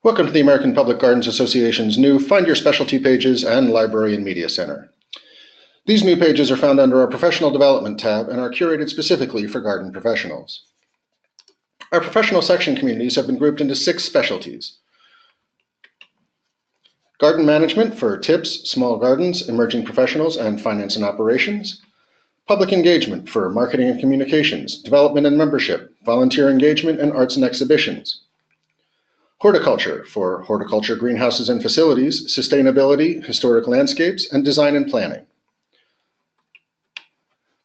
Welcome to the American Public Gardens Association's new Find Your Specialty pages and Library and Media Center. These new pages are found under our Professional Development tab and are curated specifically for garden professionals. Our professional section communities have been grouped into 6 specialties. Garden management for tips, small gardens, emerging professionals, and finance and operations. Public engagement for marketing and communications, development and membership, volunteer engagement, and arts and exhibitions. Horticulture for horticulture greenhouses and facilities, sustainability, historic landscapes, and design and planning.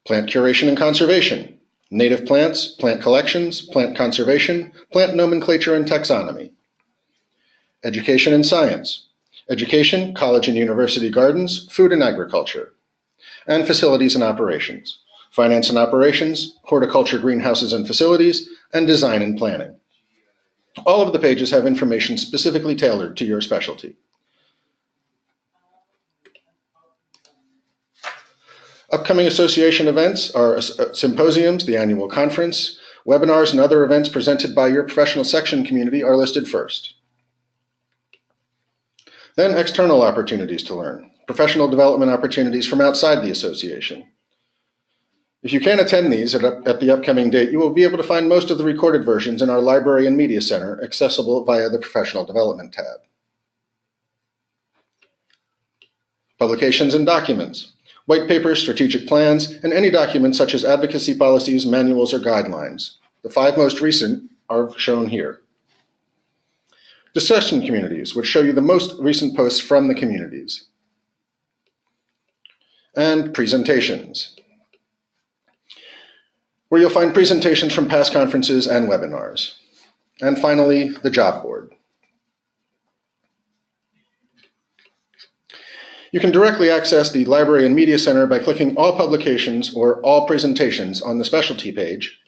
Plant curation and conservation, native plants, plant collections, plant conservation, plant nomenclature and taxonomy. Education and science, education, college and university gardens, food and agriculture. And facilities and operations, finance and operations, horticulture greenhouses and facilities, and design and planning. All of the pages have information specifically tailored to your specialty. Upcoming association events are symposiums, the annual conference, webinars, and other events presented by your professional section community are listed first. Then external opportunities to learn, professional development opportunities from outside the association. If you can't attend these at the upcoming date, you will be able to find most of the recorded versions in our Library and Media Center, accessible via the Professional Development tab. Publications and documents, white papers, strategic plans, and any documents such as advocacy policies, manuals, or guidelines. The 5 most recent are shown here. Discussion communities, which show you the most recent posts from the communities. And presentations, where you'll find presentations from past conferences and webinars. And finally, the job board. You can directly access the Library and Media Center by clicking All Publications or All Presentations on the Specialty page,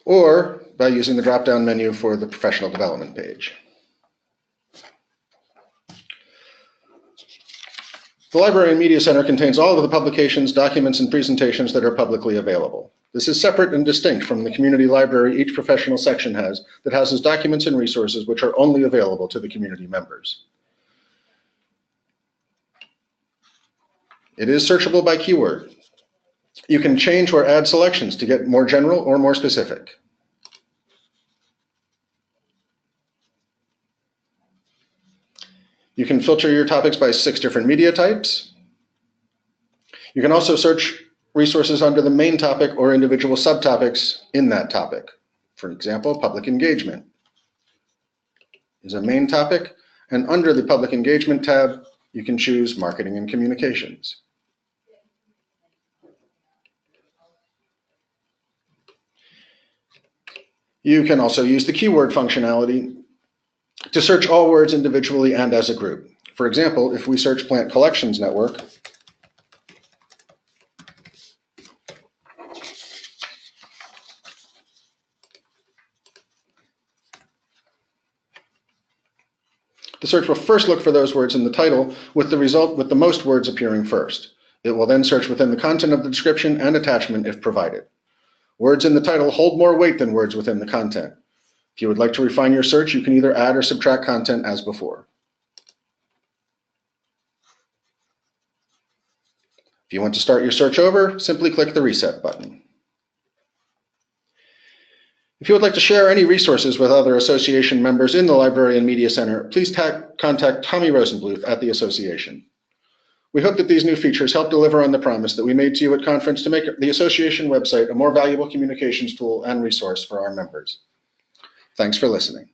or by using the drop-down menu for the Professional Development page. The Library and Media Center contains all of the publications, documents, and presentations that are publicly available. This is separate and distinct from the community library each professional section has that houses documents and resources which are only available to the community members. It is searchable by keyword. You can change or add selections to get more general or more specific. You can filter your topics by 6 different media types. You can also search resources under the main topic or individual subtopics in that topic. For example, public engagement is a main topic, and under the public engagement tab, you can choose marketing and communications. You can also use the keyword functionality to search all words individually and as a group. For example, if we search Plant Collections Network, the search will first look for those words in the title with the most words appearing first. It will then search within the content of the description and attachment if provided. Words in the title hold more weight than words within the content. If you would like to refine your search, you can either add or subtract content as before. If you want to start your search over, simply click the Reset button. If you would like to share any resources with other association members in the Library and Media Center, please contact Tommy Rosenbluth at the association. We hope that these new features help deliver on the promise that we made to you at conference to make the association website a more valuable communications tool and resource for our members. Thanks for listening.